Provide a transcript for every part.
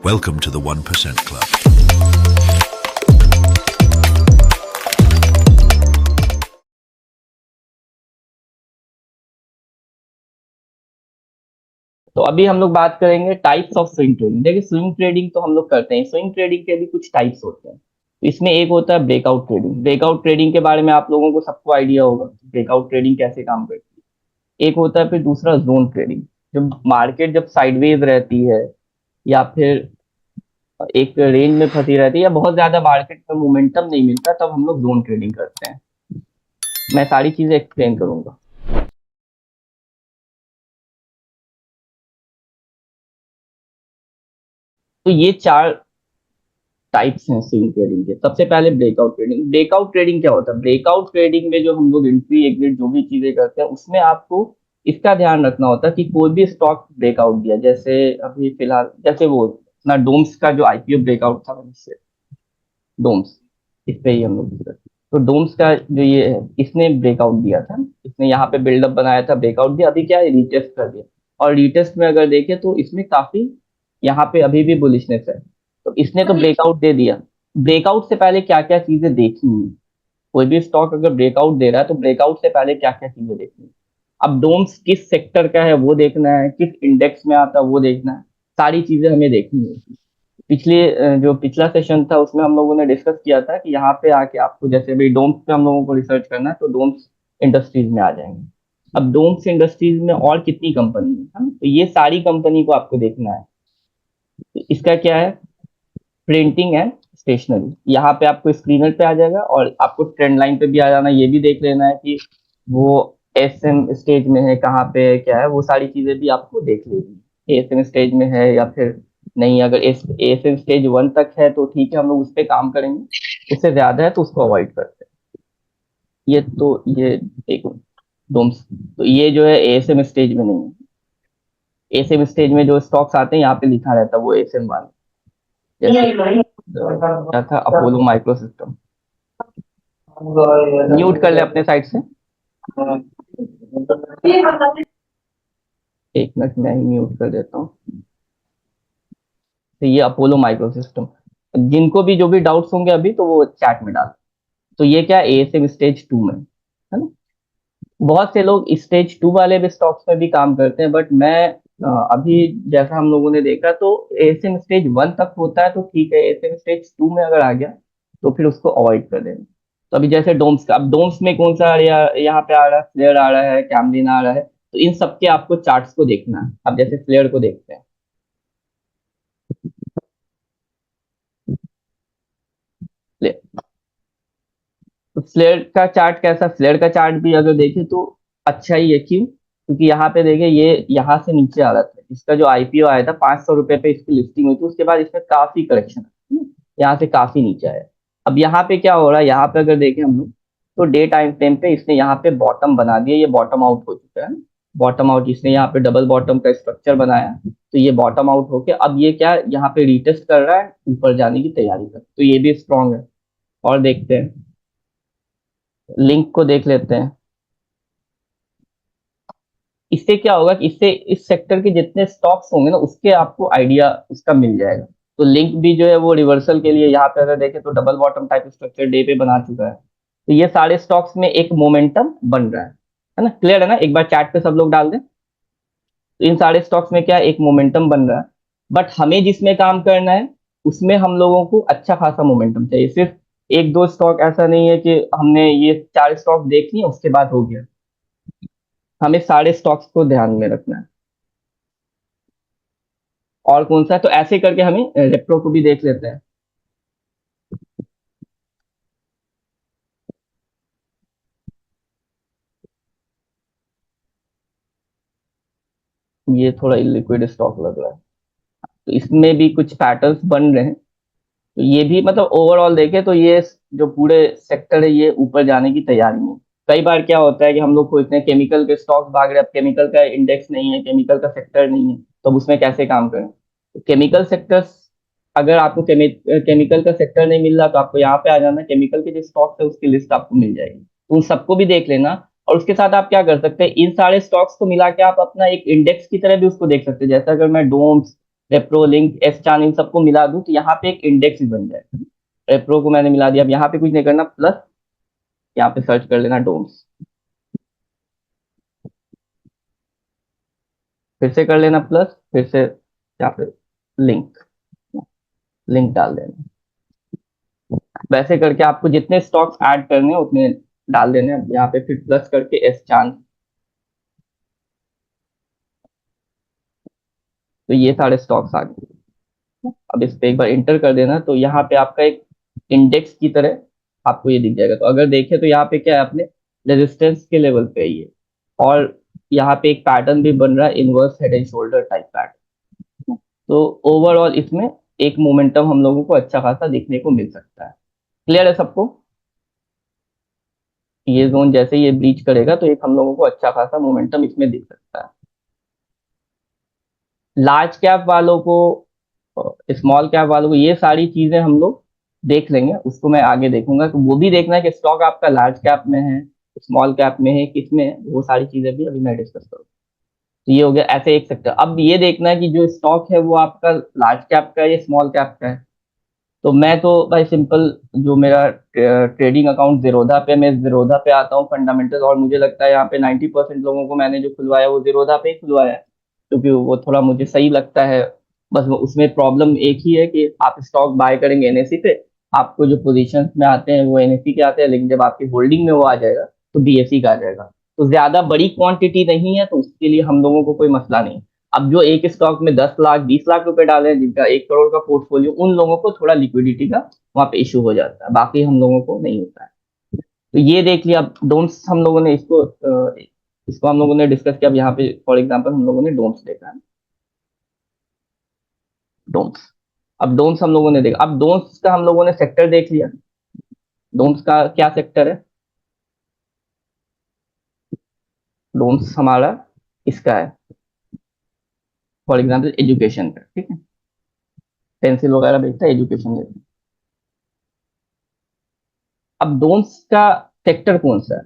Welcome to the 1% Club. तो अभी हम लोग बात करेंगे टाइप्स ऑफ स्विंग ट्रेडिंग। देखिए, स्विंग ट्रेडिंग तो हम लोग करते हैं। स्विंग ट्रेडिंग के भी कुछ टाइप्स होते हैं। इसमें एक होता है ब्रेकआउट ट्रेडिंग। ब्रेकआउट ट्रेडिंग के बारे में आप लोगों को सबको आइडिया होगा ब्रेकआउट ट्रेडिंग कैसे काम करती है। एक होता है फिर दूसरा जोन ट्रेडिंग। जब मार्केट जब साइडवेज रहती है या फिर एक रेंज में फंसी रहती है या बहुत ज्यादा मार्केट में मोमेंटम नहीं मिलता, तब हम लोग जोन ट्रेडिंग करते हैं। मैं सारी चीजें एक्सप्लेन करूंगा। तो ये चार टाइप्स हैं स्विंग ट्रेडिंग के। सबसे पहले ब्रेकआउट ट्रेडिंग। ब्रेकआउट ट्रेडिंग क्या होता है? ब्रेकआउट ट्रेडिंग में जो हम लोग एंट्री एग्जिट जो भी चीजें करते हैं, उसमें आपको इसका ध्यान रखना होता है कि कोई भी स्टॉक ब्रेकआउट दिया, जैसे अभी फिलहाल जैसे वो अपना डोम्स का जो आईपीओ ब्रेकआउट था, इससे डोम्स, इस पे ही हम लोग discuss। तो डोम्स का जो ये है, इसने ब्रेकआउट दिया था, इसने यहाँ पे बिल्डअप बनाया था, ब्रेकआउट दिया, अभी क्या है, रीटेस्ट कर दिया। और रीटेस्ट में अगर देखें तो इसमें काफी यहाँ पे अभी भी बुलिशनेस है। तो इसने तो ब्रेकआउट दे दिया। ब्रेकआउट से पहले क्या क्या चीजें देखनी है? कोई भी स्टॉक अगर ब्रेकआउट दे रहा है तो ब्रेकआउट से पहले क्या क्या चीजें देखनी है? अब डोम्स किस सेक्टर का है वो देखना है, किस इंडेक्स में आता है वो देखना है। सारी चीजें हमें देखनी है। जो पिछला सेशन था उसमें हम लोगों ने डिस्कस किया था कि यहाँ पे आके आपको, जैसे अभी डोम्स पे हम लोगों को रिसर्च करना है, तो डोम्स इंडस्ट्रीज में आ जाएंगे। अब डोम्स इंडस्ट्रीज में और कितनी कंपनी है ना? तो ये सारी कंपनी को आपको देखना है। तो इसका क्या है, प्रिंटिंग एंड स्टेशनरी, यहाँ पे आपको स्क्रीनर पे आ जाएगा और आपको ट्रेंड लाइन पे भी आ जाना। ये भी देख लेना है कि वो एसएम स्टेज में है, कहाँ पे है, क्या है, वो सारी चीजें भी आपको देख लेनी। एसएम स्टेज में है या फिर नहीं। अगर एसएम स्टेज 1 तक है तो ठीक है, हम लोग उस पर काम करेंगे। उससे ज्यादा है तो उसको अवॉइड करते हैं। ये एक डोम्स, तो ये जो है एएसएम स्टेज में नहीं है। एएसएम स्टेज में जो स्टॉक्स आते हैं यहाँ पे लिखा रहता है वो एएसएम 1, जैसे क्या था, अपोलो माइक्रो सिस्टम। म्यूट कर ले अपने साइड से। एक मिनट, मैं ही म्यूट कर देता हूँ। तो ये अपोलो माइक्रो सिस्टम, जिनको भी जो भी डाउट्स होंगे अभी तो वो चैट में डाल। तो ये क्या, एएसएम स्टेज 2 में है ना। बहुत से लोग स्टेज 2 वाले भी स्टॉक्स में भी काम करते हैं, बट मैं अभी जैसा हम लोगों ने देखा तो एएसएम स्टेज 1 तक होता है तो ठीक है। एएसएम स्टेज 2 में अगर आ गया तो फिर उसको अवॉइड कर देना। तो अभी जैसे डोम्स का, अब डोम्स में कौन सा यहाँ पे आ रहा है, फ्लेयर आ रहा है, कैमलिन आ रहा है, तो इन सबके आपको चार्ट्स को देखना है। अब जैसे फ्लेयर को देखते हैं। तो फ्लेयर का चार्ट कैसा, फ्लेयर का चार्ट भी अगर देखें तो अच्छा ही है। क्यों? क्योंकि यहाँ पे देखें, ये यहाँ से नीचे आ रहा था। इसका जो आईपीओ आया था 500 रुपए पे इसकी लिस्टिंग हुई थी, उसके बाद इसमें काफी करेक्शन है, यहाँ से काफी नीचे आया। अब यहाँ पे क्या हो रहा है, यहाँ पे अगर देखें हम लोग तो डे टाइम फ्रेम पे इसने यहाँ पे बॉटम बना दिया, ये बॉटम आउट हो चुका है। बॉटम आउट, इसने यहाँ पे डबल बॉटम का स्ट्रक्चर बनाया, तो ये बॉटम आउट होके अब ये क्या, यहाँ पे रीटेस्ट कर रहा है, ऊपर जाने की तैयारी कर, तो ये भी स्ट्रांग है। और देखते हैं, लिंक को देख लेते हैं। इससे क्या होगा कि इससे इस सेक्टर के जितने स्टॉक्स होंगे ना, उसके आपको आइडिया उसका मिल जाएगा। तो लिंक भी जो है वो रिवर्सल के लिए, यहाँ पे अगर देखें तो double bottom type structure day पे बना चुका है। तो ये सारे स्टॉक्स में एक मोमेंटम बन रहा है ना। क्लियर है ना? एक बार चैट पे सब लोग डाल दें। तो इन सारे स्टॉक्स में क्या है, एक मोमेंटम बन रहा है। बट हमें जिसमें काम करना है उसमें हम लोगों को अच्छा खासा मोमेंटम चाहिए। सिर्फ एक दो स्टॉक ऐसा नहीं है कि हमने ये चार स्टॉक देख लिए उसके बाद हो गया। हमें सारे स्टॉक्स को ध्यान में रखना है। और कौन सा है, तो ऐसे करके हमें रेप्रो को भी देख लेते हैं। ये थोड़ा इलिक्विड स्टॉक लग रहा है, तो इसमें भी कुछ पैटर्न्स बन रहे हैं। तो ये भी मतलब ओवरऑल देखें तो ये जो पूरे सेक्टर है ये ऊपर जाने की तैयारी में। कई बार क्या होता है कि हम लोग सोचते हैं केमिकल के स्टॉक्स भाग रहे हैं, अब केमिकल का इंडेक्स नहीं है, केमिकल का सेक्टर नहीं है, तो अब उसमें कैसे काम करें? तो केमिकल सेक्टर्स, अगर आपको केमिकल का सेक्टर नहीं मिल रहा तो आपको यहाँ पे आ जाना, केमिकल के जो स्टॉक्स है उसकी लिस्ट आपको मिल जाएगी, तो उन सबको भी देख लेना। और उसके साथ आप क्या कर सकते हैं, इन सारे स्टॉक्स को मिला के आप अपना एक इंडेक्स की तरह भी उसको देख सकते हैं। जैसे अगर मैं डोम्स रेप्रो, लिंक, एस चान, इन सबको मिला दूं तो यहाँ पे एक इंडेक्स बन जाएगा। रेप्रो को मैंने मिला दिया। अब यहाँ पे कुछ नहीं करना, प्लस यहाँ पे सर्च कर लेना डोम्स, फिर से कर लेना प्लस, फिर से यहाँ पे लिंक, लिंक डाल देना। वैसे करके आपको जितने स्टॉक्स ऐड करने हैं उतने डाल देने हैं। यहाँ पे फिर प्लस करके एस चांस, तो ये सारे स्टॉक्स आ गए। अब इस पे एक बार इंटर कर देना तो यहाँ पे आपका एक इंडेक्स की तरह आपको ये दिख जाएगा। तो अगर देखें तो यहाँ पे क्या है, अपने रेजिस्टेंस के लेवल पे है ये, और यहाँ पे एक पैटर्न भी बन रहा है, inverse head and shoulder type pattern. तो ओवरऑल इसमें एक मोमेंटम हम लोगों को अच्छा खासा देखने को मिल सकता है। क्लियर है सबको? ये जोन जैसे ये ब्रीच करेगा तो एक हम लोगों को अच्छा खासा मोमेंटम इसमें दिख सकता है। लार्ज कैप वालों को, स्मॉल कैप वालों को, ये सारी चीजें हम लोग देख लेंगे, उसको मैं आगे देखूंगा। तो वो भी देखना है कि स्टॉक आपका लार्ज कैप में है, स्मॉल कैप में है, किस में है, वो सारी चीजें भी अभी मैं डिस्कस करूँ। तो ये हो गया ऐसे एक सेक्टर। अब ये देखना है कि जो स्टॉक है वो आपका लार्ज कैप का है या स्मॉल कैप का है। तो मैं तो भाई सिंपल, जो मेरा ट्रेडिंग अकाउंट जीरोधा पे, मैं जीरोधा पे आता हूँ फंडामेंटल, और मुझे लगता है यहाँ पे 90% लोगों को मैंने जो खुलवाया वो जीरोधा पे ही खुलवाया है, क्योंकि वो थोड़ा मुझे सही लगता है। बस उसमें प्रॉब्लम एक ही है कि आप स्टॉक बाय करेंगे एनएससी पे, आपको जो पोजीशन में आते हैं वो एनएससी के आते हैं, लेकिन जब आपकी होल्डिंग में वो आ जाएगा तो बीएससी का आ जाएगा। तो ज्यादा बड़ी क्वांटिटी नहीं है तो उसके लिए हम लोगों को कोई मसला नहीं। अब जो एक स्टॉक में 10 लाख 20 लाख रुपए डाले हैं, जिनका 1 करोड़ का पोर्टफोलियो, उन लोगों को थोड़ा लिक्विडिटी का वहां पे इशू हो जाता है, बाकी हम लोगों को नहीं होता है। तो ये देख लिया। अब डोम्स हम लोगों ने इसको हम लोगों ने डिस्कस किया। अब यहाँ पे फॉर एग्जांपल हम लोगों ने डोम्स देखा है, डोम्स। अब डोम्स हम लोगों ने देखा। अब डोम्स का हम लोगों ने सेक्टर देख लिया। डोम्स का क्या सेक्टर है? डोम्स हमारा इसका है, फॉर एग्जाम्पल एजुकेशन का, ठीक है, पेंसिल वगैरह बेचता है, एजुकेशन लेता है। अब डोम्स का सेक्टर कौन सा है?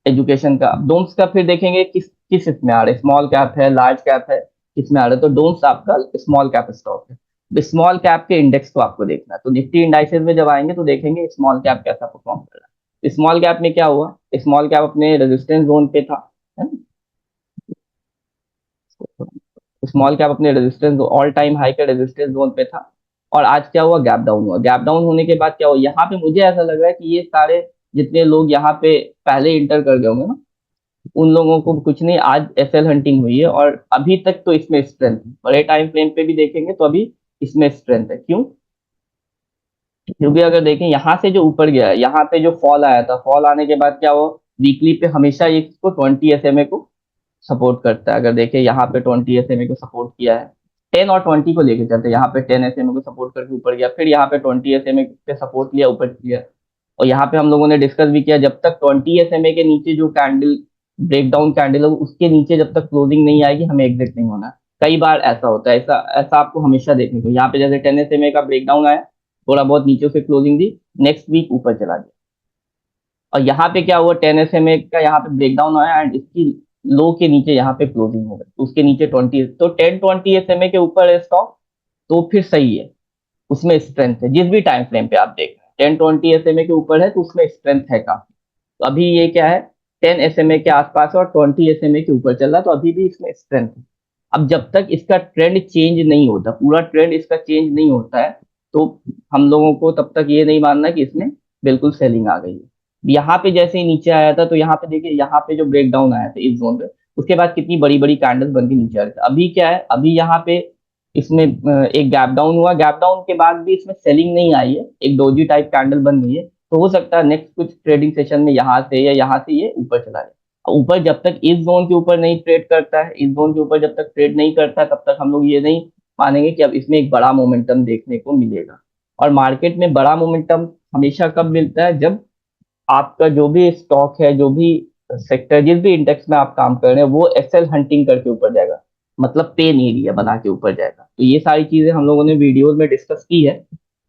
एजुकेशन का। अब डोम्स का फिर देखेंगे किस किस इसमें आ रहा है, स्मॉल कैप है, लार्ज कैप है, किस में आ रहा है। तो डोम्स आपका स्मॉल कैप स्टॉक है। स्मॉल कैप के इंडेक्स को आपको देखना है। तो निफ्टी इंडाइसेस में जब आएंगे तो देखेंगे स्मॉल कैप कैसा परफॉर्म कर रहा है। स्मॉल कैप में क्या हुआ, स्मॉल कैप अपने रेजिस्टेंस जोन पे था, है ना? स्मॉल कैप अपने रेजिस्टेंस, ऑल टाइम हाई के रेजिस्टेंस जोन पे था, और आज क्या हुआ, गैप डाउन हुआ। गैप डाउन होने के बाद क्या हुआ, यहाँ पे मुझे ऐसा लग रहा है कि ये सारे जितने लोग यहाँ पे पहले इंटर कर गए होंगे ना, उन लोगों को कुछ नहीं, आज एसएल हंटिंग हुई है, और अभी तक तो इसमें स्ट्रेंथ है। बड़े टाइम फ्रेम पे भी देखेंगे तो अभी इसमें स्ट्रेंथ है। क्यों? क्योंकि अगर देखें यहाँ से जो ऊपर गया है, यहाँ पे जो फॉल आया था, फॉल आने के बाद क्या हुआ, वीकली पे हमेशा ये इसको 20 SMA को सपोर्ट करता है। अगर देखें यहाँ पे 20 SMA को सपोर्ट किया है, 10 और 20 को लेके चलते हैं। यहाँ पे 10 SMA को सपोर्ट करके ऊपर गया, फिर यहाँ पे 20 SMA पे सपोर्ट लिया, ऊपर किया। और यहाँ पे हम लोगों ने डिस्कस भी किया, जब तक 20 SMA के नीचे जो कैंडल, ब्रेकडाउन कैंडल है, उसके नीचे जब तक क्लोजिंग नहीं आएगी हमें एग्जिट नहीं होना। कई बार ऐसा होता है, ऐसा ऐसा आपको हमेशा देखने को। यहाँ पे जैसे 10 SMA का ब्रेकडाउन आया, थोड़ा बहुत नीचे से क्लोजिंग दी, नेक्स्ट वीक ऊपर चला गया। और यहाँ पे क्या हुआ, 10 SMA का यहाँ पे ब्रेकडाउन आया एंड इसकी लो के नीचे यहाँ पे क्लोजिंग हो गई, उसके नीचे 20, तो 10-20 SMA के ऊपर है स्टॉक, तो फिर सही है, उसमें स्ट्रेंथ है। जिस भी टाइम फ्रेम पे आप देख रहे हैं 10-20 SMA के ऊपर है तो उसमें स्ट्रेंथ है काफी। तो अभी ये क्या है, 10 SMA के आसपास है और 20 SMA के ऊपर चल रहा है, तो अभी भी इसमें स्ट्रेंथ है। अब जब तक इसका ट्रेंड चेंज नहीं होता, पूरा ट्रेंड इसका चेंज नहीं होता है, तो हम लोगों को तब तक ये नहीं मानना कि इसमें बिल्कुल सेलिंग आ गई है। यहाँ पे जैसे ही नीचे आया था, तो यहाँ पे देखिए, यहाँ पे जो ब्रेकडाउन आया था इस जोन पे, उसके बाद कितनी बड़ी बड़ी कैंडल्स बन के नीचे आ रहे थे। अभी क्या है, अभी यहाँ पे इसमें एक गैप डाउन हुआ, गैप डाउन के बाद भी इसमें सेलिंग नहीं आई है, एक डोजी टाइप कैंडल बन गई है। तो हो सकता है नेक्स्ट कुछ ट्रेडिंग सेशन में यहाँ से या यहाँ से ये ऊपर चला जाए। ऊपर जब तक इस जोन के ऊपर नहीं ट्रेड करता है, इस जोन के ऊपर जब तक ट्रेड नहीं करता है, तब तक हम लोग ये नहीं मानेंगे कि अब इसमें एक बड़ा मोमेंटम देखने को मिलेगा। और मार्केट में बड़ा मोमेंटम हमेशा कब मिलता है, जब आपका जो भी स्टॉक है, जो भी सेक्टर, जिस भी इंडेक्स में आप काम कर रहे हैं, वो एसएल हंटिंग करके ऊपर जाएगा, मतलब पेन एरिया बना के ऊपर जाएगा। तो ये सारी चीजें हम लोगों ने वीडियोस में डिस्कस की है,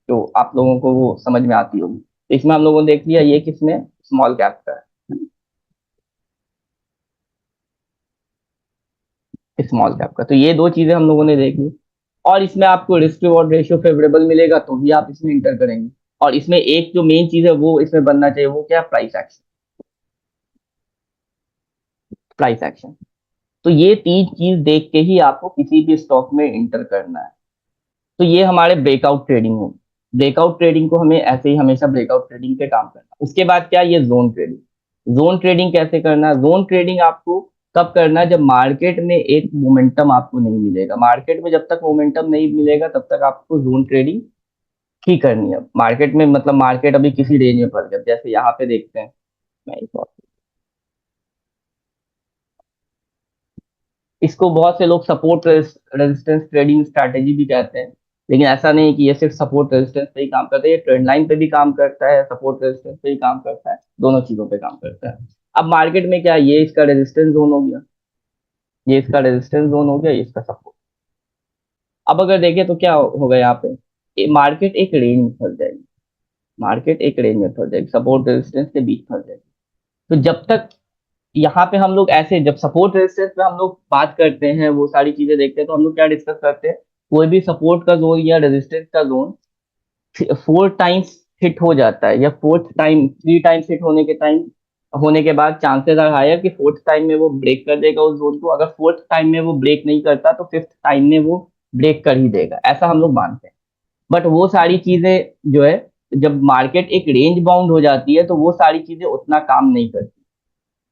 तो आप लोगों को वो समझ में आती होगी। तो इसमें हम लोगों ने देख लिया ये किसमें, स्मॉल कैप का है, स्मॉल कैप का। तो ये दो चीजें हम लोगों ने देख ली। और इसमें आपको रिस्क रिवॉर्ड रेशियो फेवरेबल मिलेगा तो ही आप इसमें इंटर करेंगे। और इसमें एक जो मेन चीज है वो इसमें बनना चाहिए, वो क्या, प्राइस एक्शन। Price action. तो ये तीन चीज देख के ही आपको किसी भी स्टॉक में इंटर करना है। तो ये हमारे ब्रेकआउट ट्रेडिंग हो। ब्रेकआउट ट्रेडिंग को हमें ऐसे ही हमेशा ब्रेकआउट ट्रेडिंग पे काम करना। उसके बाद क्या, ये जोन ट्रेडिंग। जोन ट्रेडिंग कैसे करना है? जोन ट्रेडिंग आपको कब करना है? जब मार्केट में एक मोमेंटम आपको नहीं मिलेगा। मार्केट में जब तक मोमेंटम नहीं मिलेगा तब तक आपको जोन ट्रेडिंग ही करनी है। मार्केट में मतलब मार्केट अभी किसी रेंज में फंस गया, जैसे यहाँ पे देखते हैं। मैं इसको बहुत से लोग सपोर्ट रेजिस्टेंस ट्रेडिंग स्ट्रैटेजी भी कहते हैं। लेकिन ऐसा नहीं है कि ये सिर्फ सपोर्ट रेजिस्टेंस पे ही काम करता है, ये ट्रेंड लाइन पे भी काम करता है, सपोर्ट रेजिस्टेंस पे ही काम करता है, दोनों चीजों पे काम करता है। अब मार्केट में क्या है, ये इसका रेजिस्टेंस जोन हो गया, ये इसका रेजिस्टेंस जोन हो गया, ये इसका सपोर्ट। अब अगर देखें तो क्या होगा यहाँ पे, मार्केट एक रेंज में फंस जाएगी। मार्केट एक रेंज में फंस जाएगी, सपोर्ट रेजिस्टेंस के बीच फंस जाएगी। तो जब तक यहाँ पे हम लोग ऐसे, जब सपोर्ट रेजिस्टेंस पे हम लोग बात करते हैं, वो सारी चीजें देखते हैं, तो हम लोग क्या डिस्कस करते हैं, कोई भी सपोर्ट का जोन या रेजिस्टेंस का जोन 4 टाइम्स हिट हो जाता है, या 4th टाइम, 3 टाइम्स हिट होने के बाद चांसेस आर हायर कि 4th टाइम में वो ब्रेक कर देगा उस जोन को। अगर 4th टाइम में वो ब्रेक नहीं करता तो 5th टाइम में वो ब्रेक कर ही देगा, ऐसा हम लोग मानते हैं। बट वो सारी चीजें जो है, जब मार्केट एक रेंज बाउंड हो जाती है तो वो सारी चीजें उतना काम नहीं करती।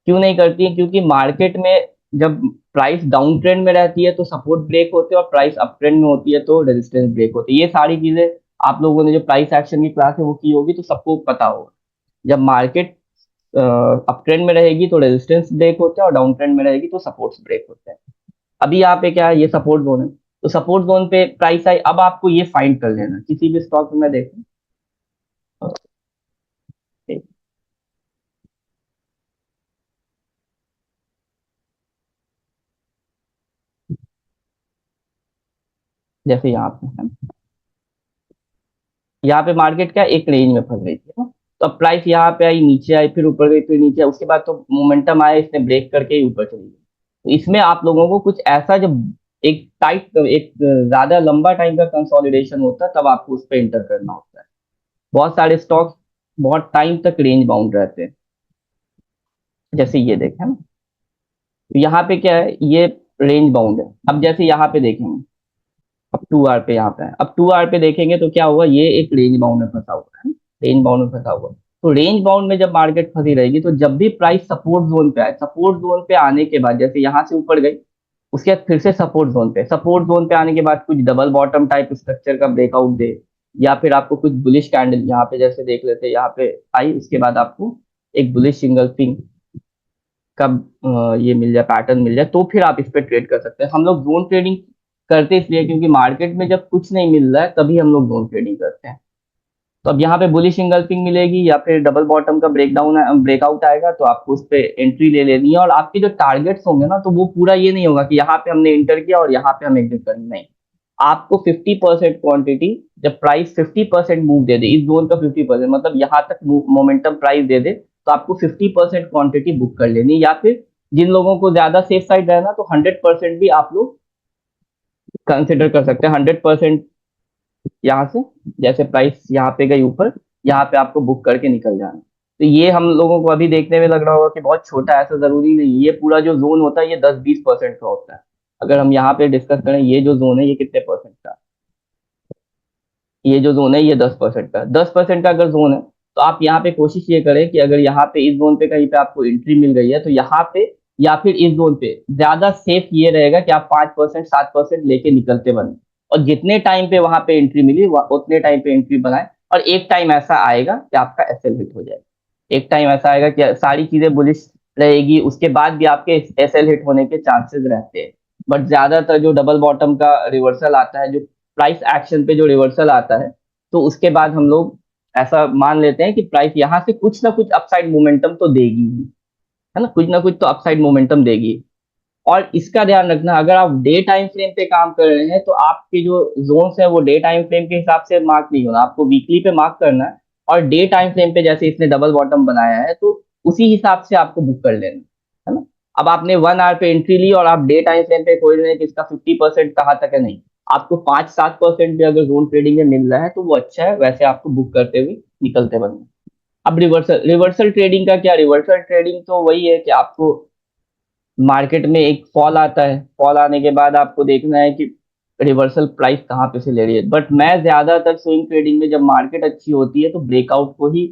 क्यों नहीं करती है? क्योंकि मार्केट में जब प्राइस डाउन ट्रेंड में रहती है तो सपोर्ट ब्रेक होते हैं, और प्राइस अप ट्रेंड में होती है तो रेजिस्टेंस ब्रेक होती है। ये सारी चीजें आप लोगों ने जो प्राइस एक्शन की क्लास है वो की होगी तो सबको पता होगा। जब मार्केट अप ट्रेंड में रहेगी तो रेजिस्टेंस ब्रेक होते हैं, और डाउन ट्रेंड में रहेगी तो सपोर्ट्स ब्रेक होते हैं। अभी यहाँ पे क्या है, ये सपोर्ट जोन है, तो सपोर्ट जोन पे प्राइस आई। अब आपको ये फाइंड कर लेना, किसी भी स्टॉक में देखें, जैसे यहाँ पे है, यहाँ पे मार्केट क्या एक रेंज में फंस गई थी ना। तो अब प्राइस यहाँ पे आई, नीचे आई, फिर ऊपर गई, फिर नीचे आई, उसके बाद तो मोमेंटम आया, इसने ब्रेक करके ही ऊपर चली गई। तो इसमें आप लोगों को कुछ ऐसा, जब एक टाइट, एक ज्यादा लंबा टाइम का कंसोलिडेशन होता है तब आपको उस पर इंटर करना होता है। बहुत सारे स्टॉक्स बहुत टाइम तक रेंज बाउंड रहते हैं, जैसे ये देखें ना। तो यहाँ पे क्या है, ये रेंज बाउंड है। अब जैसे यहाँ पे देखेंगे, अब 2 आर पे यहाँ पे है, अब 2 आर पे देखेंगे तो क्या होगा, ये एक रेंज बाउंड में फंसा हुआ है, रेंज बाउंड में फंसा हुआ है। तो रेंज बाउंड में जब मार्केट फंसी रहेगी तो जब भी प्राइस सपोर्ट जोन पे आए, सपोर्ट जोन पे आने के बाद जैसे यहाँ से ऊपर गई, उसके बाद फिर से सपोर्ट जोन पे, सपोर्ट जोन पे आने के बाद कुछ डबल बॉटम टाइप स्ट्रक्चर का ब्रेकआउट दे, या फिर आपको कुछ बुलिश कैंडल यहाँ पे जैसे देख लेते हैं, यहाँ पे आई, उसके बाद आपको एक बुलिश सिंगल पिंग का ये मिल जाए, पैटर्न मिल जाए, तो फिर आप इस पे ट्रेड कर सकते हैं। हम लोग जोन ट्रेडिंग करते इसलिए क्योंकि मार्केट में जब कुछ नहीं मिल रहा है तभी हम लोग जोन ट्रेडिंग करते हैं। तो अब यहाँ पे बुलिश सिंगल्फिंग मिलेगी या फिर डबल बॉटम का ब्रेकआउट आएगा तो आपको उस पे एंट्री ले लेनी है। और आपके जो टारगेट्स होंगे ना, तो वो पूरा ये नहीं होगा कि यहाँ पे हमने इंटर किया और यहाँ पे हम एग्जिट करनी, नहीं। आपको 50% क्वांटिटी, जब प्राइस 50% मूव दे दे, इस जोन का 50% मतलब यहाँ तक मोमेंटम प्राइस दे दे, तो आपको 50% क्वांटिटी बुक कर लेनी, या फिर जिन लोगों को ज्यादा सेफ साइड रहना तो 100% भी आप लोग कंसिडर कर सकते हैं। 100% यहाँ से, जैसे प्राइस यहाँ पे गई ऊपर, यहाँ पे आपको बुक करके निकल जाना। तो ये हम लोगों को अभी देखने में लग रहा होगा कि बहुत छोटा है, ऐसा जरूरी नहीं। ये पूरा जो जोन होता है ये 10-20% का होता है। अगर हम यहाँ पे डिस्कस करें, ये जो जोन है ये कितने परसेंट का, ये जो जोन है ये 10% का, 10% का अगर जोन है, तो आप यहाँ पे कोशिश ये करें कि अगर यहाँ पे इस जोन पे कहीं पे आपको एंट्री मिल गई है तो यहाँ पे या फिर इस जोन पे ज्यादा सेफ ये रहेगा कि आप 5% 7% लेके निकलते बने, और जितने टाइम पे वहां पे एंट्री मिली उतने टाइम पे एंट्री बनाए। और एक टाइम ऐसा आएगा कि आपका एसएल हिट हो जाएगा, एक टाइम ऐसा आएगा कि सारी चीजें बुलिश रहेगी, उसके बाद भी आपके एसएल हिट होने के चांसेस रहते हैं। बट ज्यादातर जो डबल बॉटम का रिवर्सल आता है, जो प्राइस एक्शन पे जो रिवर्सल आता है, तो उसके बाद हम लोग ऐसा मान लेते हैं कि प्राइस यहाँ से कुछ ना कुछ अपसाइड मोमेंटम तो देगी ही, है ना, कुछ ना कुछ तो अपसाइड मोमेंटम देगी। और इसका ध्यान रखना, अगर आप डे टाइम फ्रेम पे काम कर रहे हैं तो आपके जो जोन्स है वो डे टाइम फ्रेम के हिसाब से मार्क नहीं होना, आपको वीकली पे मार्क करना है। और डे टाइम फ्रेम पे जैसे इसने डबल बॉटम बनाया है तो उसी हिसाब से आपको बुक कर लेना है ना। अब आपने 1 आवर पे एंट्री ली और आप डे टाइम फ्रेम पे खोज रहे हैं कि इसका 50% कहाँ तक है, नहीं, आपको 5-7% भी अगर जोन ट्रेडिंग में मिल रहा है तो वो अच्छा है, वैसे आपको बुक करते हुए निकलते बनना। अब रिवर्सल रिवर्सल ट्रेडिंग का क्या, रिवर्सल ट्रेडिंग तो वही है कि आपको मार्केट में एक फॉल आता है, फॉल आने के बाद आपको देखना है कि रिवर्सल प्राइस कहाँ पे से ले रही है। बट मैं ज्यादातर स्विंग ट्रेडिंग में जब मार्केट अच्छी होती है तो ब्रेकआउट को ही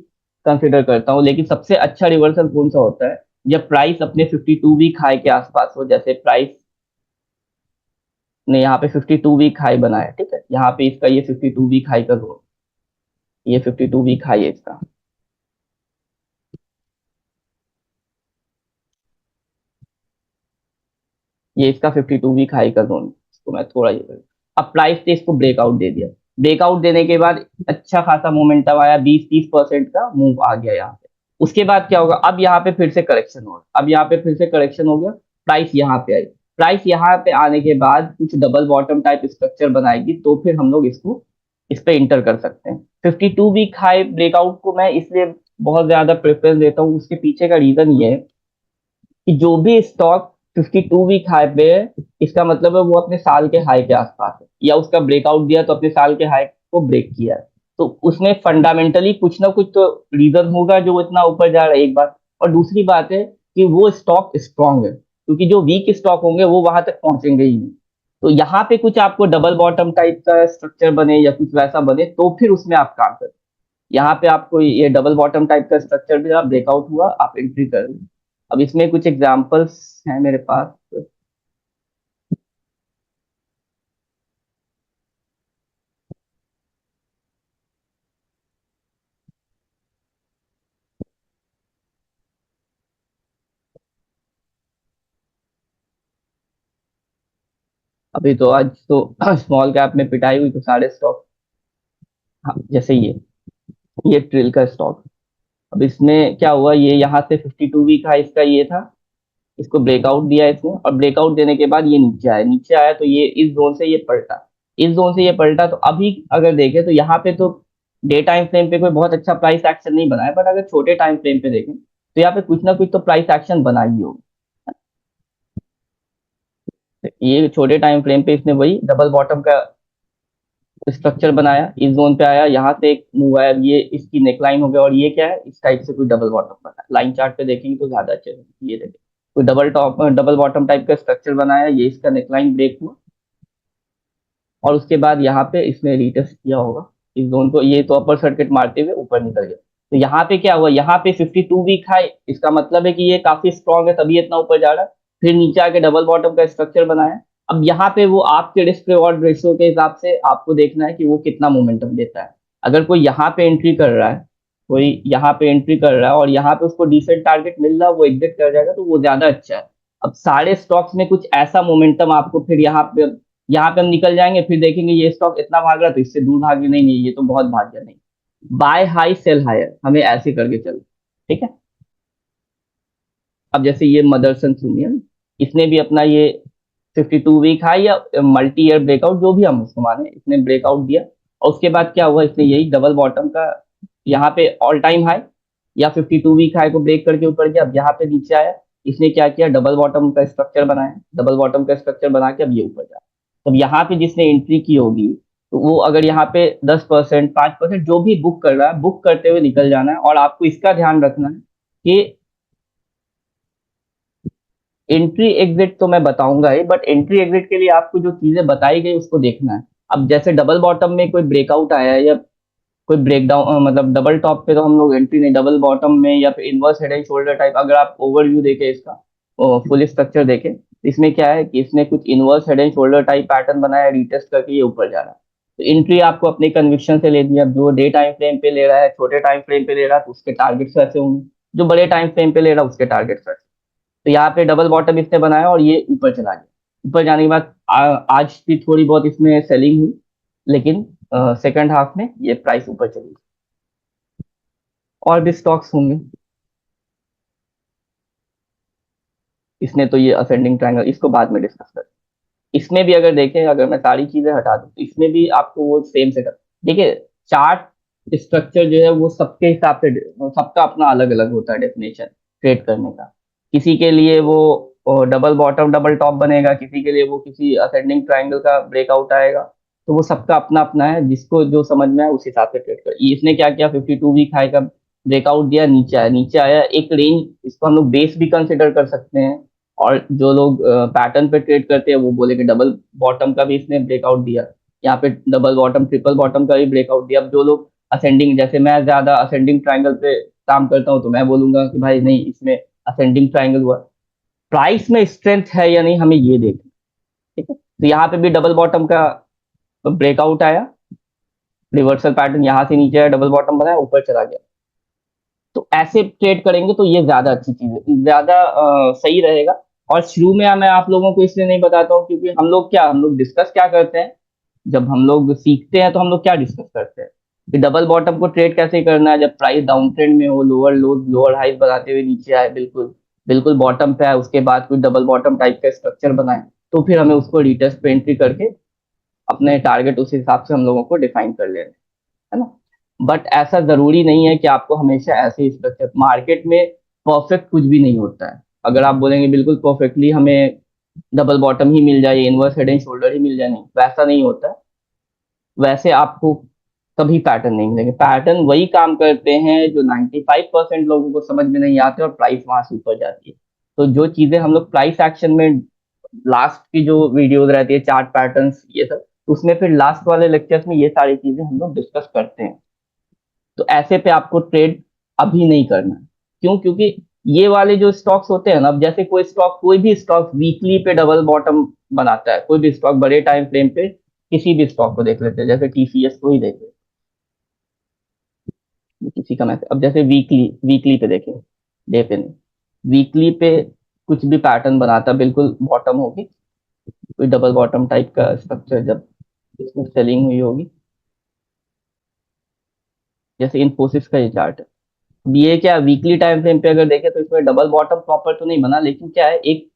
कंसिडर करता हूँ। लेकिन सबसे अच्छा रिवर्सल कौन सा होता है, जब प्राइस अपने 52 वीक हाई के आसपास हो। जैसे प्राइस ने यहाँ पे 52 वीक हाई बनाया, ठीक है, यहाँ पे इसका ये 52 वीक हाई का जोन, ये 52 वीक हाई है इसका, ये इसका 52 वीक हाई का जोन। इसको मैं थोड़ा ये करूँ। अब प्राइस ने इसको ब्रेकआउट दे दिया, ब्रेकआउट देने के बाद अच्छा खासा मोमेंटम आया, 20-30% का मूव आ गया यहाँ पे। उसके बाद क्या होगा, अब यहाँ पे फिर से करेक्शन होगा, अब यहाँ पे फिर से करेक्शन हो गया, प्राइस यहाँ पे आई। प्राइस यहाँ पे आने के बाद कुछ डबल बॉटम टाइप स्ट्रक्चर बनाएगी, तो फिर हम लोग इसको इस पे इंटर कर सकते हैं। 52 वीक हाई ब्रेकआउट को मैं इसलिए बहुत ज्यादा प्रेफरेंस देता हूँ, उसके पीछे का रीजन ये है कि जो भी स्टॉक 52 वीक हाई पे है, इसका मतलब है वो अपने साल के हाई के आसपास है, या उसका ब्रेकआउट दिया तो अपने साल के हाई को ब्रेक किया है। तो उसमें फंडामेंटली कुछ ना कुछ तो रीजन होगा जो वो इतना ऊपर जा रहा है, एक बात। और दूसरी बात है कि वो स्टॉक स्ट्रांग है, क्योंकि जो वीक स्टॉक होंगे वो वहां तक पहुंचेंगे ही नहीं। तो यहाँ पे कुछ आपको डबल बॉटम टाइप का स्ट्रक्चर बने या कुछ वैसा बने तो फिर उसमें आप काम करें। यहाँ पे आपको ये डबल बॉटम टाइप का स्ट्रक्चर भी आप ब्रेकआउट हुआ, आप एंट्री कर। अब इसमें कुछ एग्जांपल्स हैं मेरे पास। अभी तो आज तो स्मॉल कैप में पिटाई हुई तो सारे स्टॉक, हाँ, जैसे ये ट्रिल का स्टॉक। अब इसमें क्या हुआ, ये यहाँ से 52 वीक का इसका ये था, इसको ब्रेकआउट दिया इसने, और ब्रेकआउट देने के बाद ये नीचे आया, नीचे आया तो ये इस जोन से ये पलटा, इस जोन से ये पलटा। तो अभी अगर देखें तो यहाँ पे तो डे टाइम फ्रेम पे कोई बहुत अच्छा प्राइस एक्शन नहीं बना है, बट अगर छोटे टाइम फ्रेम पे देखें तो यहाँ पे कुछ ना कुछ तो प्राइस एक्शन बना ही होगा। ये छोटे टाइम फ्रेम पे इसने वही डबल बॉटम का स्ट्रक्चर बनाया, इस जोन पे आया, यहाँ से एक मूव आया, ये इसकी नेकलाइन हो गया, और ये क्या है, इस टाइप से कोई डबल बॉटम बना, लाइन चार्ट पे देखेंगे तो ज्यादा अच्छे से ये देखें, कोई डबल बॉटम टाइप का स्ट्रक्चर बनाया, ये इसका नेकलाइन ब्रेक हुआ, और उसके बाद यहाँ पे इसने रीटेस्ट किया होगा इस जोन को, ये तो अपर सर्किट मारते हुए ऊपर निकल गया। तो यहाँ पे क्या हुआ, यहाँ पे 52 वीक हाई, इसका मतलब है कि ये काफी स्ट्रॉन्ग है तभी इतना ऊपर जा रहा है। फिर नीचे आके डबल बॉटम का स्ट्रक्चर बनाया। अब यहाँ पे वो आपके रिस्क रिवॉर्ड रेशियो के हिसाब से आपको देखना है कि वो कितना मोमेंटम देता है। अगर कोई यहाँ पे एंट्री कर रहा है, कोई यहाँ पे एंट्री कर रहा है और यहाँ पे उसको डिसेंट टारगेट मिल रहा है, वो एग्जिट कर जाएगा तो वो ज्यादा अच्छा है। अब सारे स्टॉक्स में कुछ ऐसा मोमेंटम आपको फिर यहाँ पे हम निकल जाएंगे, फिर देखेंगे ये स्टॉक इतना भाग रहा है तो इससे दूर भागे, नहीं नहीं ये तो बहुत भाग गया, नहीं, बाय हाई सेल हायर, हमें ऐसे करके चलो, ठीक है। अब जैसे ये मदरसन यूनियन, इसने भी अपना ये 52 वीक हाई या मल्टी ईयर ब्रेकआउट जो भी हम उसको माने, इसने ब्रेकआउट दिया, और उसके बाद क्या हुआ, इसने यही डबल बॉटम का यहाँ पे ऑल टाइम हाई या 52 वीक हाई को ब्रेक करके ऊपर गया। अब यहाँ पे नीचे आया, इसने क्या किया, डबल बॉटम का स्ट्रक्चर बनाया, डबल बॉटम का स्ट्रक्चर बना के अब ये ऊपर जा। अब यहाँ पे जिसने एंट्री की होगी तो वो अगर यहाँ पे 10%, 5% जो भी बुक कर रहा है, बुक करते हुए निकल जाना है। और आपको इसका ध्यान रखना है कि एंट्री एग्जिट तो मैं बताऊंगा ही, बट एंट्री एग्जिट के लिए आपको जो चीजें बताई गई उसको देखना है। अब जैसे डबल बॉटम में कोई ब्रेकआउट आया है या कोई ब्रेकडाउन, मतलब डबल टॉप पे तो हम लोग एंट्री नहीं, डबल बॉटम में या फिर inverse head and shoulder type, अगर आप ओवरव्यू देखें इसका, फुल स्ट्रक्चर देखें, इसमें क्या है कि इसने कुछ inverse head and shoulder type pattern बनाया, रिटेस्ट करके ये ऊपर जा रहा है। तो एंट्री आपको अपने कन्विक्शन से लेनी है। अब जो डे टाइम फ्रेम पे ले रहा है, छोटे टाइम फ्रेम पे ले रहा है तो उसके टारगेट्स वैसे होंगे, जो बड़े टाइम फ्रेम पे ले रहा है उसके टारगेट्स वैसे। तो यहाँ पे डबल बॉटम इसने बनाया और ये ऊपर चला गया। ऊपर जाने के बाद आज भी थोड़ी बहुत इसमें सेलिंग हुई, लेकिन सेकंड हाफ में ये प्राइस ऊपर चली। और भी स्टॉक्स होंगे, इसने तो ये असेंडिंग ट्रायंगल, इसको बाद में डिस्कस करें। इसमें भी अगर देखें, अगर मैं सारी चीजें हटा दूं तो इसमें भी आपको वो सेम से कर, देखिए, चार्ट स्ट्रक्चर जो है वो सबके हिसाब से सबका अपना अलग अलग होता है डेफिनेशन ट्रेड करने का। किसी के लिए वो और डबल बॉटम डबल टॉप बनेगा, किसी के लिए वो किसी असेंडिंग ट्राइंगल का ब्रेकआउट आएगा। तो वो सबका अपना अपना है, जिसको जो समझ में आए उस हिसाब से ट्रेड कर। इसने क्या किया, 52 वीक हाई का ब्रेकआउट दिया, नीचे आया एक रेंज, इसको हम लोग बेस भी कंसिडर कर सकते हैं। और जो लोग पैटर्न पे ट्रेड करते हैं वो बोले कि डबल बॉटम का भी इसने ब्रेकआउट दिया, यहाँ पे डबल बॉटम ट्रिपल बॉटम का भी ब्रेकआउट दिया। अब जो लोग असेंडिंग, जैसे मैं ज्यादा असेंडिंग ट्राइंगल पे काम करता हूँ, तो मैं बोलूंगा कि भाई नहीं, इसमें असेंडिंग ट्राइंगल हुआ। प्राइस में स्ट्रेंथ है या नहीं, हमें ये देखना। ठीक है, तो यहाँ पे भी डबल बॉटम का ब्रेकआउट आया, रिवर्सल पैटर्न यहाँ से नीचे आया, डबल बॉटम बनाया, ऊपर चला गया। तो ऐसे ट्रेड करेंगे तो ये ज्यादा अच्छी चीज है, ज्यादा सही रहेगा। और शुरू में मैं आप लोगों को इसलिए नहीं बताता हूँ क्योंकि हम लोग डिस्कस क्या करते हैं, जब हम लोग सीखते हैं तो हम लोग क्या डिस्कस करते हैं कि डबल बॉटम को ट्रेड कैसे करना है, जब प्राइस डाउन ट्रेंड में हो, लोअर लो लोअर हाई बनाते हुए नीचे आए, बिल्कुल बिल्कुल बॉटम पे आए, उसके बाद कोई डबल बॉटम टाइप का स्ट्रक्चर बनाए, तो फिर हमें उसको रिटेस्ट पे एंट्री करके अपने टारगेट उस हिसाब से हम लोगों को डिफाइन कर लेना है ना। बट ऐसा जरूरी नहीं है कि आपको हमेशा ऐसे ही स्ट्रक्चर, मार्केट में परफेक्ट कुछ भी नहीं होता है। अगर आप बोलेंगे बिल्कुल परफेक्टली हमें डबल बॉटम ही मिल जाए, इनवर्स हेड एंड शोल्डर ही मिल जाए, नहीं, वैसा नहीं होता है। वैसे आपको कभी पैटर्न नहीं मिलेंगे। पैटर्न वही काम करते हैं जो 95% लोगों को समझ में नहीं आते और प्राइस वहां से ऊपर जाती है। तो जो चीजें हम लोग प्राइस एक्शन में, लास्ट की जो वीडियोज रहती है, चार्ट पैटर्न्स ये सब, उसमें फिर लास्ट वाले लेक्चर्स में ये सारी चीजें हम लोग डिस्कस करते हैं। तो ऐसे पे आपको ट्रेड अभी नहीं करना है। क्यों? क्योंकि ये वाले जो स्टॉक्स होते हैं ना, अब जैसे कोई स्टॉक, कोई भी स्टॉक वीकली पे डबल बॉटम बनाता है, कोई भी स्टॉक बड़े टाइम फ्रेम पे, किसी भी स्टॉक को देख लेते हैं, जैसे टीसीएस को ही देख लेते हैं, किसी का मैसेज, अब जैसे वीकली वीकली पे देखें, डे पे नहीं, वीकली पे कुछ भी पैटर्न बनाता, बिल्कुल बॉटम होगी, कोई डबल बॉटम टाइप का स्ट्रक्चर, जब इसमें सेलिंग हुई होगी, जैसे इन्फोसिस का ये चार्ट है। अब ये क्या, वीकली टाइम फ्रेम पे अगर देखें तो इसमें डबल बॉटम प्रॉपर तो नहीं बना, लेकिन क्या है, एक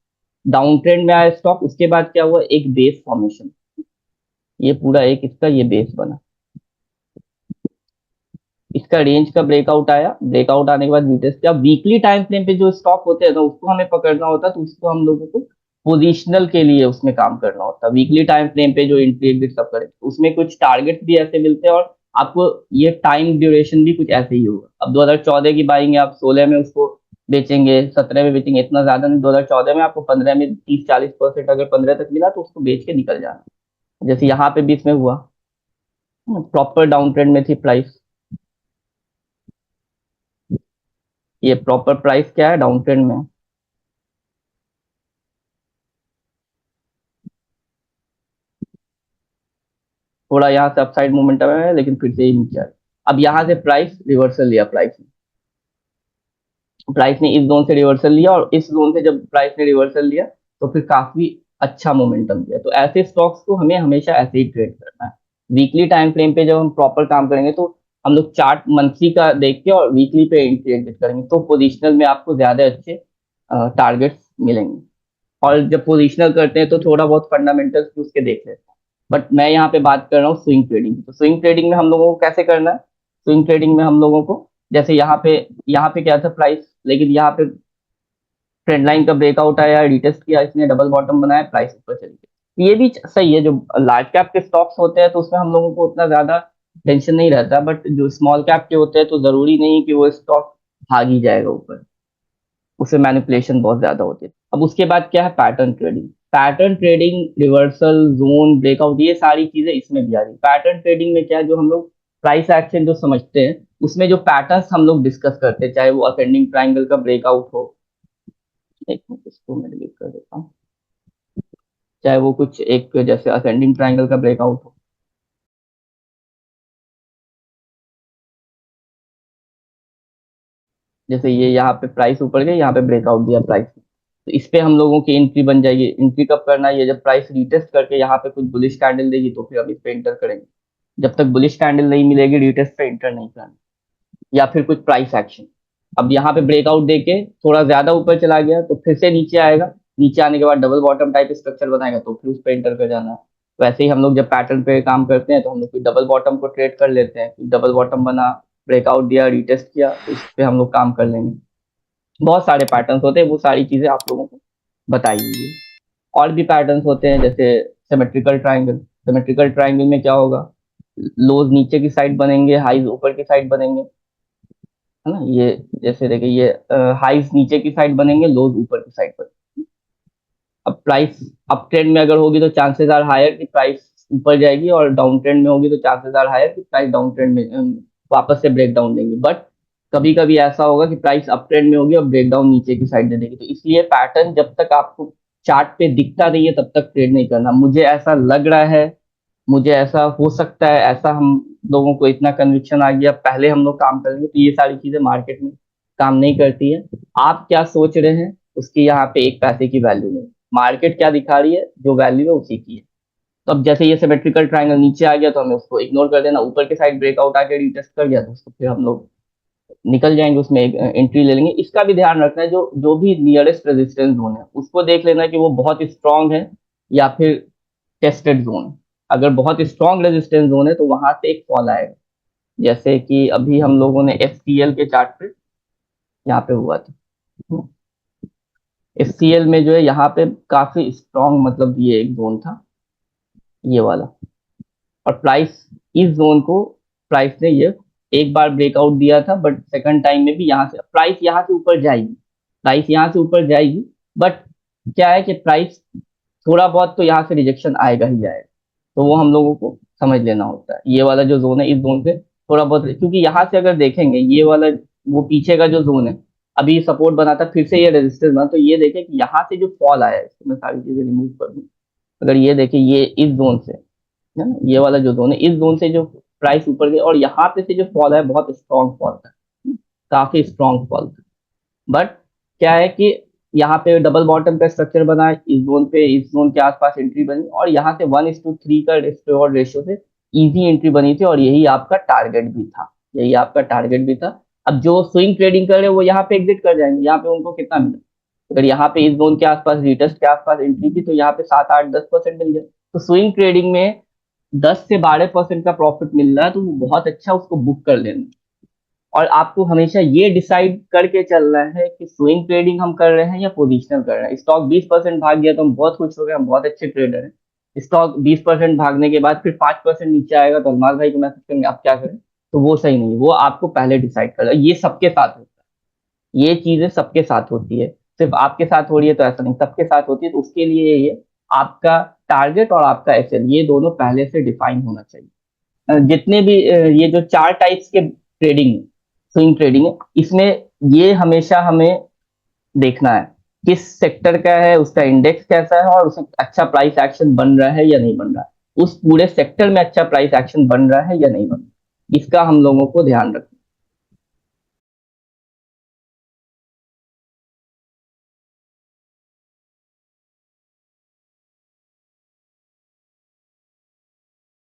डाउन ट्रेंड में आया स्टॉक, उसके बाद क्या हुआ, एक बेस फॉर्मेशन, ये पूरा एक इसका ये बेस बना, इसका रेंज का ब्रेकआउट आया, ब्रेकआउट आने के बाद वीटेस्ट, जब वीकली टाइम फ्रेम पे जो स्टॉक होते हैं ना, उसको हमें पकड़ना होता है, तो उसको हम लोगों को पोजिशनल के लिए उसमें काम करना होता है। वीकली टाइम फ्रेम पे जो एंट्री एग्जिट सब करें, उसमें कुछ टारगेट भी ऐसे मिलते हैं, और आपको ये टाइम ड्यूरेशन भी कुछ ऐसे ही होगा। अब 2014 की बाइंग है, आप 16 में उसको बेचेंगे, 17 में बेचेंगे, इतना ज्यादा नहीं, 2014 में आपको 15 में 30-40%, अगर 15 तक मिला तो उसको बेच के निकल जाना। जैसे यहाँ पे बीच में हुआ, प्रॉपर डाउन ट्रेंड में थी प्राइस, ये प्रॉपर प्राइस क्या है, डाउन ट्रेंड में, थोड़ा यहाँ से अपसाइड मोमेंटम है, लेकिन फिर से ही नीचे आया। अब यहाँ से प्राइस रिवर्सल लिया, प्राइस ने इस जोन से रिवर्सल लिया, और इस जोन से जब प्राइस ने रिवर्सल लिया तो फिर काफी अच्छा मोमेंटम दिया। तो ऐसे स्टॉक्स को हमें हमेशा ऐसे ही ट्रेड करना है। वीकली टाइम फ्रेम पे जब हम प्रॉपर काम करेंगे, तो हम लोग चार्ट मंथली का देख के और वीकली पे एंट्री एग्जिट करेंगे, तो पोजिशनल में आपको ज्यादा अच्छे टारगेट्स मिलेंगे। और जब पोजिशनल करते हैं तो थोड़ा बहुत फंडामेंटल्स भी उसके देख लेते हैं। बट मैं यहाँ पे बात कर रहा हूँ स्विंग ट्रेडिंग की। तो स्विंग ट्रेडिंग में हम लोगों को कैसे करना है, स्विंग ट्रेडिंग में हम लोगों को, जैसे यहाँ पे क्या था प्राइस, लेकिन यहाँ पे ट्रेंड लाइन का ब्रेकआउट आया, रिटेस्ट किया इसने, डबल बॉटम बनाया, प्राइस ऊपर चली गई। ये भी सही है, जो लार्ज कैप के स्टॉक्स होते हैं तो उसमें हम लोगों को उतना ज्यादा टेंशन नहीं रहता, बट जो स्मॉल कैप के होते हैं तो जरूरी नहीं कि वो स्टॉक भाग ही जाएगा ऊपर, उसे मैनिपुलेशन बहुत ज्यादा होती है। अब उसके बाद क्या है, pattern trading. Pattern trading, reversal, zone, breakout, ये सारी चीजें इसमें भी आ रही। पैटर्न ट्रेडिंग में क्या है, जो हम लोग प्राइस एक्शन जो समझते हैं, उसमें जो पैटर्न्स हम लोग डिस्कस करते हैं, चाहे वो असेंडिंग ट्राइंगल का ब्रेकआउट हो, एक मिनट इसको मैं डिलीट कर देता हूँ, चाहे वो कुछ एक जैसे असेंडिंग ट्राइंगल का ब्रेकआउट हो, जैसे ये यहाँ पे प्राइस ऊपर गई, यहाँ पे ब्रेकआउट दिया प्राइस ने, तो इस पे हम लोगों की एंट्री बन जाएगी। एंट्री कब करना है, ये जब प्राइस रिटेस्ट करके यहाँ पे कुछ बुलिश कैंडल देगी, तो फिर हम इस पे एंटर करेंगे। जब तक बुलिश कैंडल नहीं मिलेगी, रिटेस्ट पे एंटर नहीं करना। या फिर कुछ प्राइस एक्शन, अब यहाँ पे ब्रेकआउट देके थोड़ा ज्यादा ऊपर चला गया तो फिर से नीचे आएगा, नीचे आने के बाद डबल बॉटम टाइप स्ट्रक्चर बनाएगा, तो फिर उस पर एंटर कर जाना है। वैसे ही हम लोग जब पैटर्न पे काम करते हैं तो हम लोग फिर डबल बॉटम को ट्रेड कर लेते हैं, डबल बॉटम बना, ब्रेकआउट दिया, रिटेस्ट किया, तो इस पे हम लोग काम कर लेंगे। बहुत सारे पैटर्न्स होते हैं, वो सारी चीजें आप लोगों को बताइए। और भी पैटर्न्स होते हैं जैसे सिमेट्रिकल ट्रायंगल। सिमेट्रिकल ट्रायंगल में क्या होगा, लोज नीचे की साइड बनेंगे, हाईज ऊपर की साइड बनेंगे, है ना। ये जैसे देखिए, ये हाईज नीचे की साइड बनेंगे, लोज ऊपर की साइड बनेंगे। अब प्राइस अप ट्रेंड में अगर होगी तो चांसेस आर हायर कि प्राइस ऊपर जाएगी, और डाउन ट्रेंड में होगी तो चांसेस आर हायर कि प्राइस डाउन ट्रेंड में वापस से ब्रेक डाउन देंगी। बट कभी कभी ऐसा होगा कि प्राइस अप ट्रेंड में होगी और ब्रेक डाउन नीचे की साइड दे देगी। तो इसलिए पैटर्न जब तक आपको चार्ट पे दिखता नहीं है तब तक ट्रेड नहीं करना। मुझे ऐसा लग रहा है, मुझे ऐसा हो सकता है, ऐसा हम लोगों को इतना कन्विक्शन आ गया, पहले हम लोग काम करेंगे, तो ये सारी चीजें मार्केट में काम नहीं करती है। आप क्या सोच रहे हैं उसकी यहाँ पे एक पैसे की वैल्यू नहीं। मार्केट क्या दिखा रही है, जो वैल्यू है उसी की है। तो अब जैसे ये सिमेट्रिकल ट्रायंगल नीचे आ गया तो हमें उसको इग्नोर कर देना, ऊपर के साइड ब्रेकआउट आके रिटेस्ट कर गया तो उसको फिर हम लोग निकल जाएंगे, उसमें एक एंट्री ले लेंगे। इसका भी ध्यान रखना है, जो जो भी नियरेस्ट रेजिस्टेंस जोन है उसको देख लेना कि वो बहुत स्ट्रांग है या फिर टेस्टेड जोन। अगर बहुत स्ट्रांग रेजिस्टेंस जोन है तो वहां से एक फॉल आएगा, जैसे कि अभी हम लोगों ने एससीएल के चार्ट पे यहाँ पे हुआ था। एससीएल में जो है यहाँ पे काफी स्ट्रांग, मतलब ये एक जोन था ये वाला, और प्राइस इस जोन को प्राइस ने ये एक बार ब्रेकआउट दिया था, बट सेकंड टाइम में भी यहाँ से प्राइस यहाँ से ऊपर जाएगी, प्राइस यहाँ से ऊपर जाएगी। बट क्या है कि प्राइस थोड़ा बहुत तो यहाँ से रिजेक्शन आएगा ही आएगा, तो वो हम लोगों को समझ लेना होता है। ये वाला जो जोन है, इस जोन से थोड़ा बहुत, क्योंकि यहाँ से अगर देखेंगे ये वाला, वो पीछे का जो जोन है अभी सपोर्ट बनाता, फिर से ये रेजिस्टेंस बना, तो ये देखें कि यहाँ से जो फॉल आया है, इसको मैं सारी चीजें रिमूव कर दूँ। अगर ये देखें, ये इस जोन से है ना, ये वाला जो जोन है, इस जोन से जो प्राइस ऊपर गया और यहाँ पे से जो फॉल है बहुत स्ट्रॉन्ग फॉल था, काफी स्ट्रॉन्ग फॉल था। बट क्या है कि यहाँ पे डबल बॉटम का स्ट्रक्चर बना है, इस जोन पे, इस जोन के आसपास एंट्री बनी, और यहाँ से 1:3 का रिस्क रिवॉर्ड रेशियो से इजी एंट्री बनी थी, और यही आपका टारगेट भी था, यही आपका टारगेट भी था। अब जो स्विंग ट्रेडिंग कर रहे हैं वो यहाँ पे एग्जिट कर जाएंगे। यहाँ पे उनको कितना मिला, अगर यहाँ पे इस जोन के आसपास, रिटेस्ट के आसपास एंट्री थी तो यहाँ पे 7, 8, 10% मिल गया। तो स्विंग ट्रेडिंग में 10 से 12% का प्रॉफिट मिल रहा है तो वो बहुत अच्छा, उसको बुक कर लेना। और आपको हमेशा ये डिसाइड करके चलना है कि स्विंग ट्रेडिंग हम कर रहे हैं या पोजिशनल कर रहे हैं। स्टॉक 20% भाग गया तो हम बहुत खुश हो गए, हम बहुत अच्छे ट्रेडर हैं। स्टॉक 20% भागने के बाद फिर 5% नीचे आएगा तो अलमाज भाई को मैसेज करेंगे आप क्या करें, तो वो सही नहीं है। वो आपको पहले डिसाइड करना, ये सबके साथ होता है, ये चीजें सबके साथ होती है, सिर्फ आपके साथ हो रही है तो ऐसा नहीं, सबके साथ होती है। तो उसके लिए ये आपका टारगेट और आपका एसएल, ये दोनों पहले से डिफाइन होना चाहिए। जितने भी ये जो 4 टाइप्स के ट्रेडिंग, स्विंग ट्रेडिंग है, इसमें ये हमेशा हमें देखना है किस सेक्टर का है, उसका इंडेक्स कैसा है, और उसमें अच्छा प्राइस एक्शन बन रहा है या नहीं बन रहा है, उस पूरे सेक्टर में अच्छा प्राइस एक्शन बन रहा है या नहीं बन रहा है, इसका हम लोगों को ध्यान रखना है।